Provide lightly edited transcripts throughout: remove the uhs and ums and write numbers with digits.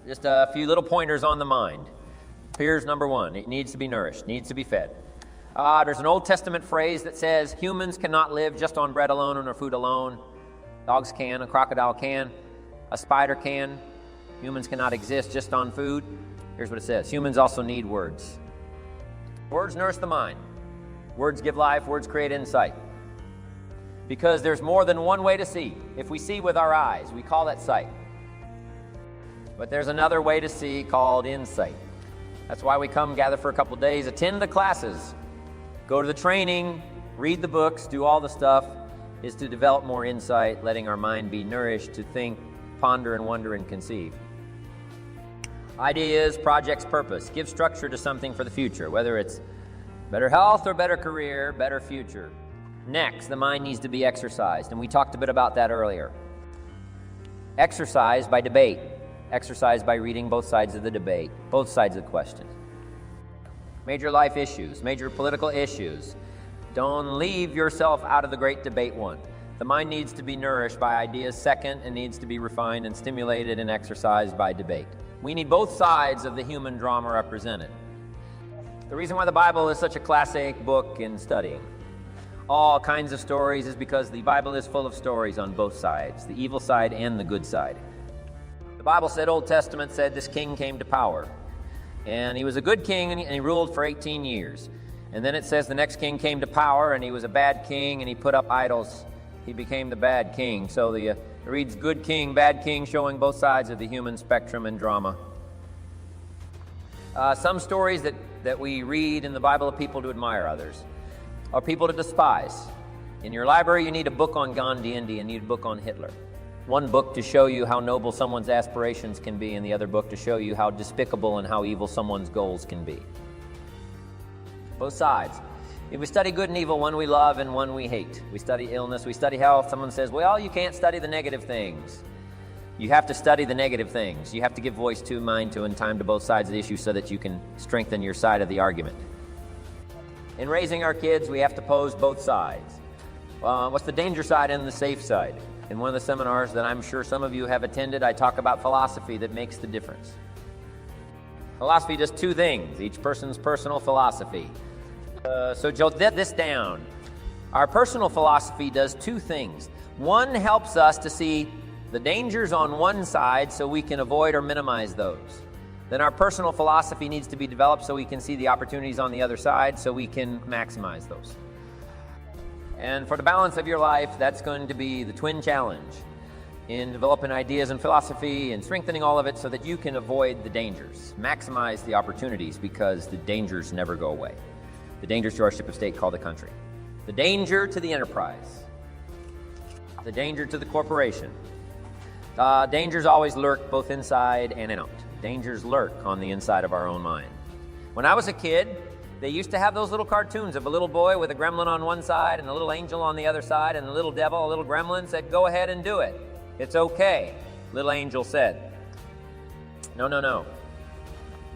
Just a few little pointers on the mind. Here's number one. It needs to be nourished, needs to be fed. There's an Old Testament phrase that says humans cannot live just on bread alone or food alone. Dogs can, a crocodile can, a spider can. Humans cannot exist just on food. Here's what it says. Humans also need words. Words nourish the mind. Words give life. Words create insight. Because there's more than one way to see. If we see with our eyes, we call that sight. But there's another way to see called insight. That's why we come gather for a couple days, attend the classes, go to the training, read the books, do all the stuff, is to develop more insight, letting our mind be nourished to think, ponder, and wonder and conceive. Ideas, projects, purpose. Give structure to something for the future, whether it's better health or better career, better future. Next, the mind needs to be exercised, and we talked a bit about that earlier. Exercise by debate. Exercise by reading both sides of the debate, both sides of the question. Major life issues, major political issues. Don't leave yourself out of the great debate one. The mind needs to be nourished by ideas second, and needs to be refined and stimulated and exercised by debate. We need both sides of the human drama represented. The reason why the Bible is such a classic book in studying all kinds of stories is because the Bible is full of stories on both sides, the evil side and the good side. The Bible said, Old Testament said, this king came to power. And he was a good king, and he ruled for 18 years. And then it says the next king came to power, and he was a bad king, and he put up idols. He became the bad king. So it reads good king, bad king, showing both sides of the human spectrum and drama. Some stories that we read in the Bible are people to admire others, or people to despise. In your library, you need a book on Gandhi, India, and you need a book on Hitler. One book to show you how noble someone's aspirations can be, and the other book to show you how despicable and how evil someone's goals can be. Both sides. If we study good and evil, one we love and one we hate. We study illness, we study health. Someone says, well, you can't study the negative things. You have to study the negative things. You have to give voice to, mind to, and time to both sides of the issue so that you can strengthen your side of the argument. In raising our kids, we have to pose both sides. What's the danger side and the safe side? In one of the seminars that I'm sure some of you have attended, I talk about philosophy that makes the difference. Philosophy does two things, each person's personal philosophy. So jot this down. Our personal philosophy does two things. One helps us to see the dangers on one side so we can avoid or minimize those. Then our personal philosophy needs to be developed so we can see the opportunities on the other side so we can maximize those. And for the balance of your life, that's going to be the twin challenge in developing ideas and philosophy and strengthening all of it so that you can avoid the dangers, maximize the opportunities, because the dangers never go away. The dangers to our ship of state called the country. The danger to the enterprise. The danger to the corporation. Dangers always lurk both inside and out. Dangers lurk on the inside of our own mind. When I was a kid, they used to have those little cartoons of a little boy with a gremlin on one side and a little angel on the other side, and the little devil, a little gremlin, said, go ahead and do it. It's okay, little angel said. No, no, no.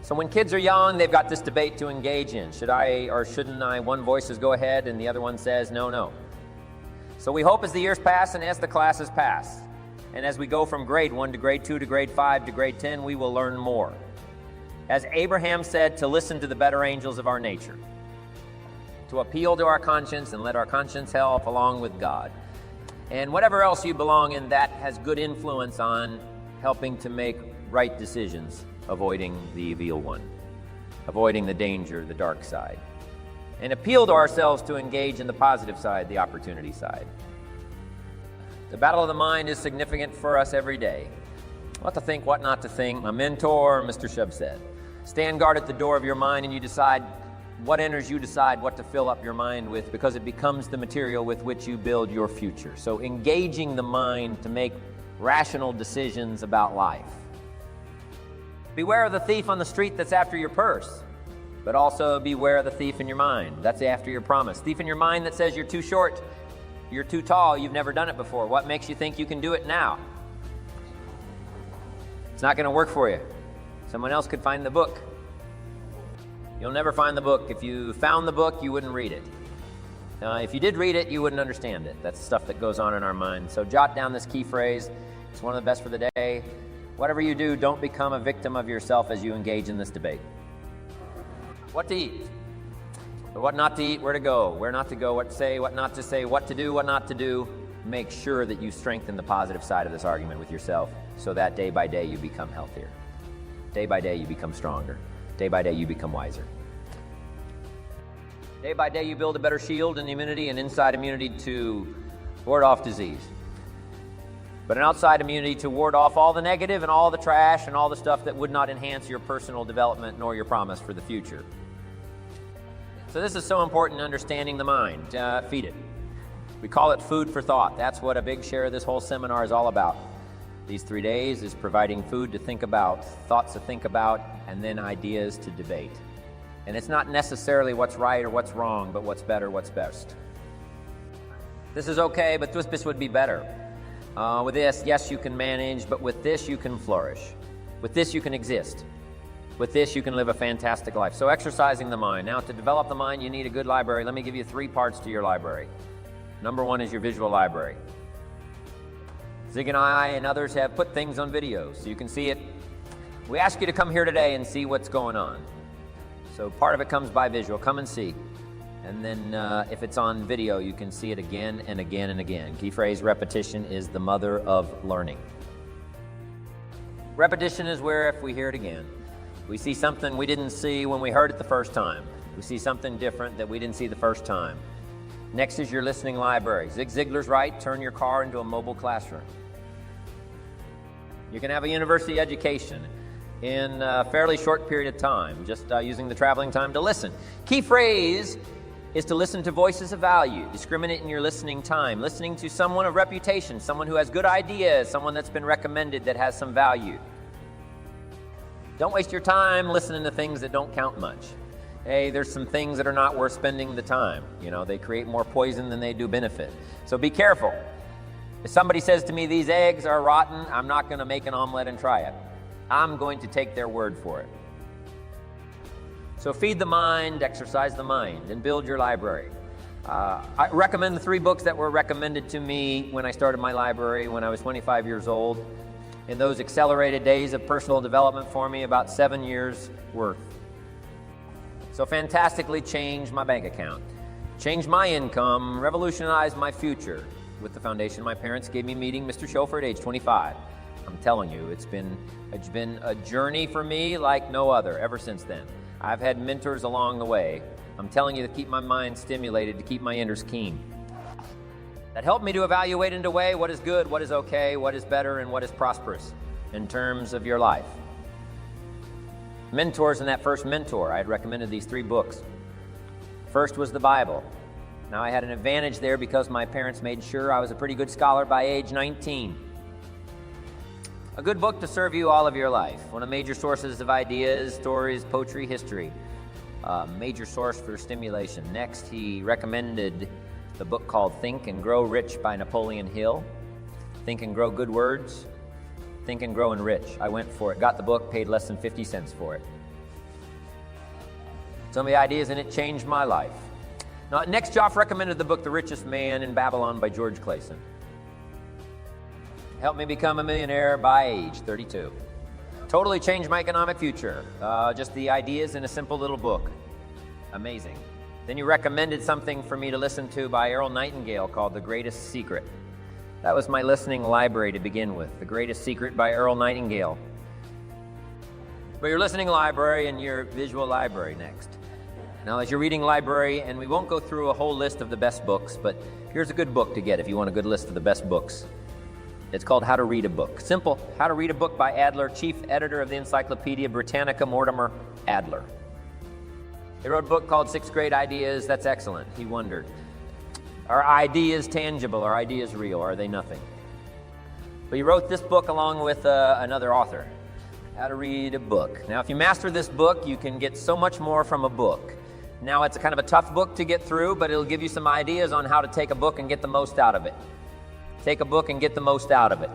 So when kids are young, they've got this debate to engage in. Should I or shouldn't I? One voice says go ahead, and the other one says no, no. So we hope as the years pass and as the classes pass, and as we go from grade 1 to grade 2 to grade 5 to grade 10, we will learn more. As Abraham said, to listen to the better angels of our nature, to appeal to our conscience and let our conscience help along with God. And whatever else you belong in, that has good influence on helping to make right decisions, avoiding the evil one, avoiding the danger, the dark side, and appeal to ourselves to engage in the positive side, the opportunity side. The battle of the mind is significant for us every day. What to think, what not to think. My mentor, Mr. Shub, said, stand guard at the door of your mind, and you decide what enters, you decide what to fill up your mind with, because it becomes the material with which you build your future. So engaging the mind to make rational decisions about life. Beware of the thief on the street that's after your purse, but also beware of the thief in your mind. That's after your promise. Thief in your mind that says you're too short, you're too tall, you've never done it before. What makes you think you can do it now? It's not going to work for you. Someone else could find the book. You'll never find the book. If you found the book, you wouldn't read it. If you did read it, you wouldn't understand it. That's stuff that goes on in our mind. So jot down this key phrase. It's one of the best for the day. Whatever you do, don't become a victim of yourself as you engage in this debate. What to eat, what not to eat, where to go, where not to go, what to say, what not to say, what to do, what not to do. Make sure that you strengthen the positive side of this argument with yourself so that day by day you become healthier. Day by day you become stronger. Day by day you become wiser. Day by day you build a better shield and immunity and inside immunity to ward off disease. But an outside immunity to ward off all the negative and all the trash and all the stuff that would not enhance your personal development nor your promise for the future. So this is so important in understanding the mind. Feed it. We call it food for thought. That's what a big share of this whole seminar is all about. These 3 days is providing food to think about, thoughts to think about, and then ideas to debate. And it's not necessarily what's right or what's wrong, but what's better, what's best. This is okay, but this would be better. With this, yes, you can manage, but with this, you can flourish. With this, you can exist. With this, you can live a fantastic life. So exercising the mind. Now, to develop the mind, you need a good library. Let me give you 3 parts to your library. Number 1 is your visual library. Zig and I and others have put things on video so you can see it. We ask you to come here today and see what's going on. So part of it comes by visual. Come and see. And then if it's on video, you can see it again and again and again. Key phrase, repetition is the mother of learning. Repetition is where if we hear it again, we see something we didn't see when we heard it the first time. We see something different that we didn't see the first time. Next is your listening library. Zig Ziglar's right, turn your car into a mobile classroom. You can have a university education in a fairly short period of time, just using the traveling time to listen. Key phrase is to listen to voices of value. Discriminate in your listening time. Listening to someone of reputation, someone who has good ideas, someone that's been recommended that has some value. Don't waste your time listening to things that don't count much. Hey, there's some things that are not worth spending the time. You know, they create more poison than they do benefit. So be careful. If somebody says to me, these eggs are rotten, I'm not going to make an omelet and try it. I'm going to take their word for it. So feed the mind, exercise the mind, and build your library. I recommend the 3 books that were recommended to me when I started my library when I was 25 years old. In those accelerated days of personal development for me, about 7 years worth. So fantastically changed my bank account, changed my income, revolutionized my future with the foundation my parents gave me meeting Mr. Schofer at age 25. I'm telling you, it's been a journey for me like no other ever since then. I've had mentors along the way. I'm telling you to keep my mind stimulated, to keep my ears keen. That helped me to evaluate and to weigh what is good, what is okay, what is better, and what is prosperous in terms of your life. Mentors in that first mentor, I had recommended these 3 books. First was the Bible. Now I had an advantage there because my parents made sure I was a pretty good scholar by age 19. A good book to serve you all of your life. One of the major sources of ideas, stories, poetry, history. Major source for stimulation. Next, he recommended the book called Think and Grow Rich by Napoleon Hill. Think and Grow Good Words. Think and Grow and Rich. I went for it, got the book, paid less than 50 cents for it. Some of the ideas in it changed my life. Now, next, Joff recommended the book The Richest Man in Babylon by George Clayson. Helped me become a millionaire by age 32. Totally changed my economic future. Just the ideas in a simple little book. Amazing. Then you recommended something for me to listen to by Earl Nightingale called The Greatest Secret. That was my listening library to begin with. The Greatest Secret by Earl Nightingale. But your listening library and your visual library next. Now, as your reading library, and we won't go through a whole list of the best books, but here's a good book to get if you want a good list of the best books. It's called How to Read a Book. Simple. How to Read a Book by Adler, chief editor of the Encyclopedia Britannica, Mortimer Adler. He wrote a book called 6 Great Ideas. That's excellent. He wondered, are ideas tangible? Are ideas real? Are they nothing? But he wrote this book along with another author. How to Read a Book. Now, if you master this book, you can get so much more from a book. Now, it's a kind of a tough book to get through, but it'll give you some ideas on how to take a book and get the most out of it. Take a book and get the most out of it.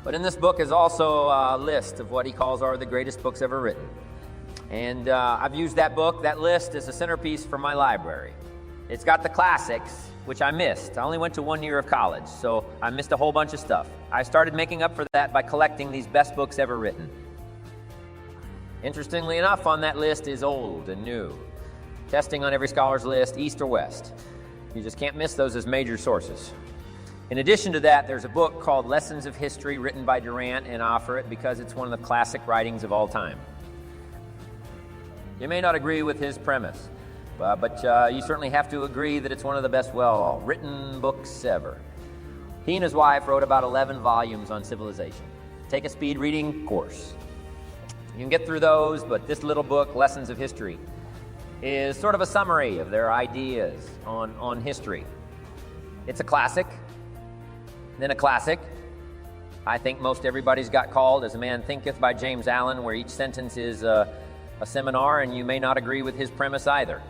But in this book is also a list of what he calls are the greatest books ever written. And I've used that book, that list, as a centerpiece for my library. It's got the classics, which I missed. I only went to 1 year of college, so I missed a whole bunch of stuff. I started making up for that by collecting these best books ever written. Interestingly enough, on that list is old and new. Testing on every scholar's list, east or west. You just can't miss those as major sources. In addition to that, there's a book called Lessons of History written by Durant, and I offer it because it's one of the classic writings of all time. You may not agree with his premise, but you certainly have to agree that it's one of the best well-written books ever. He and his wife wrote about 11 volumes on civilization. Take a speed reading course. You can get through those, but this little book, Lessons of History, is sort of a summary of their ideas on history. It's a classic, then a classic. I think most everybody's got called As a Man Thinketh by James Allen, where each sentence is a seminar, and you may not agree with his premise either.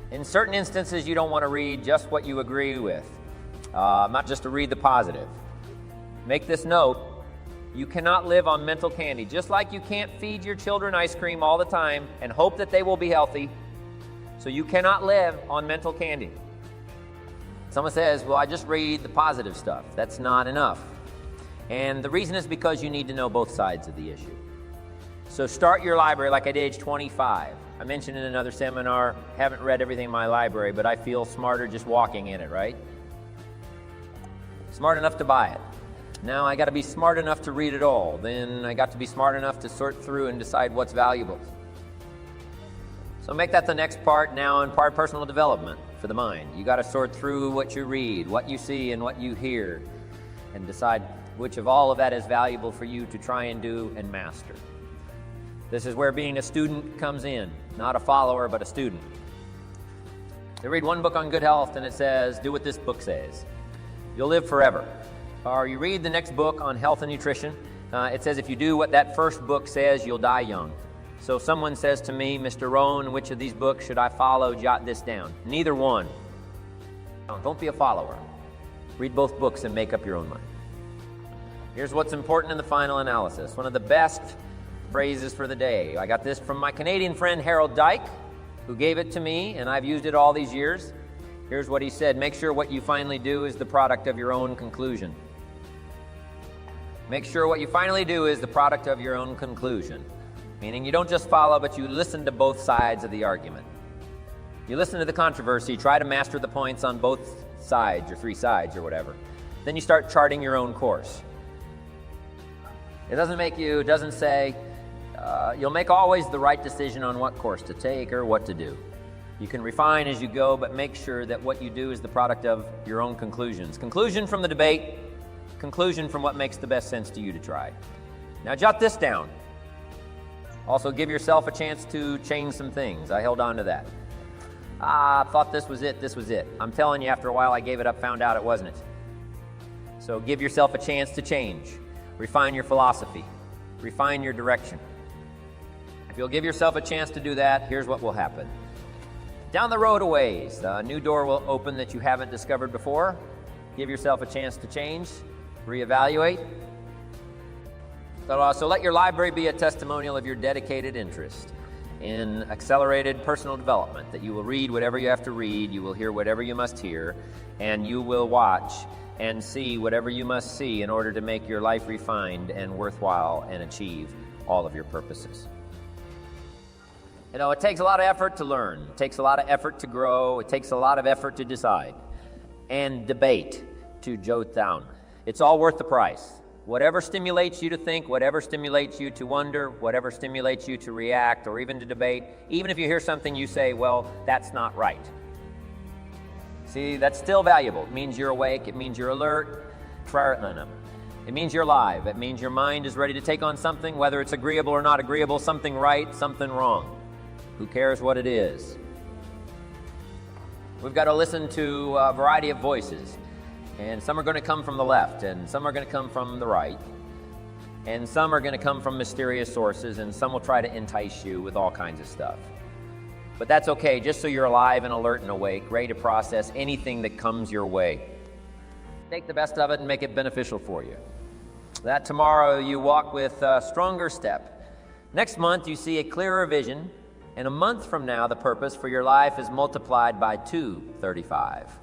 In certain instances, you don't want to read just what you agree with, not just to read the positive. Make this note: you cannot live on mental candy. Just like you can't feed your children ice cream all the time and hope that they will be healthy, so you cannot live on mental candy. Someone says, well, I just read the positive stuff. That's not enough. And the reason is because you need to know both sides of the issue. So start your library like I did age 25. I mentioned in another seminar, haven't read everything in my library, but I feel smarter just walking in it, right? Smart enough to buy it. Now I got to be smart enough to read it all. Then I got to be smart enough to sort through and decide what's valuable. So make that the next part now in part personal development for the mind. You got to sort through what you read, what you see, and what you hear, and decide which of all of that is valuable for you to try and do and master. This is where being a student comes in, not a follower, but a student. You read one book on good health and it says, do what this book says. You'll live forever. Or you read the next book on health and nutrition. It says if you do what that first book says, you'll die young. So someone says to me, Mr. Rohn, which of these books should I follow? Jot this down. Neither one. Don't be a follower. Read both books and make up your own mind. Here's what's important in the final analysis. One of the best phrases for the day. I got this from my Canadian friend Harold Dyke, who gave it to me, and I've used it all these years. Here's what he said: make sure what you finally do is the product of your own conclusion. Make sure what you finally do is the product of your own conclusion. Meaning you don't just follow, but you listen to both sides of the argument. You listen to the controversy, try to master the points on both sides, or three sides, or whatever. Then you start charting your own course. It doesn't say, you'll make always the right decision on what course to take or what to do. You can refine as you go, but make sure that what you do is the product of your own conclusions. Conclusion from the debate, conclusion from what makes the best sense to you to try. Now jot this down. Also give yourself a chance to change some things. I held on to that. I thought this was it. I'm telling you, after a while I gave it up, found out it wasn't it. So give yourself a chance to change. Refine your philosophy. Refine your direction. If you'll give yourself a chance to do that, here's what will happen. Down the road a ways, a new door will open that you haven't discovered before. Give yourself a chance to change, reevaluate. So let your library be a testimonial of your dedicated interest in accelerated personal development, that you will read whatever you have to read, you will hear whatever you must hear, and you will watch and see whatever you must see in order to make your life refined and worthwhile and achieve all of your purposes. You know, it takes a lot of effort to learn. It takes a lot of effort to grow. It takes a lot of effort to decide and debate to jot down. It's all worth the price. Whatever stimulates you to think, whatever stimulates you to wonder, whatever stimulates you to react or even to debate, even if you hear something you say, well, that's not right. See, that's still valuable. It means you're awake. It means you're alert. It means you're alive. It means your mind is ready to take on something, whether it's agreeable or not agreeable, something right, something wrong. Who cares what it is? We've got to listen to a variety of voices. And some are going to come from the left, and some are going to come from the right, and some are going to come from mysterious sources, and some will try to entice you with all kinds of stuff. But that's okay, just so you're alive and alert and awake, ready to process anything that comes your way. Take the best of it and make it beneficial for you. That tomorrow you walk with a stronger step. Next month you see a clearer vision, and a month from now the purpose for your life is multiplied by 235.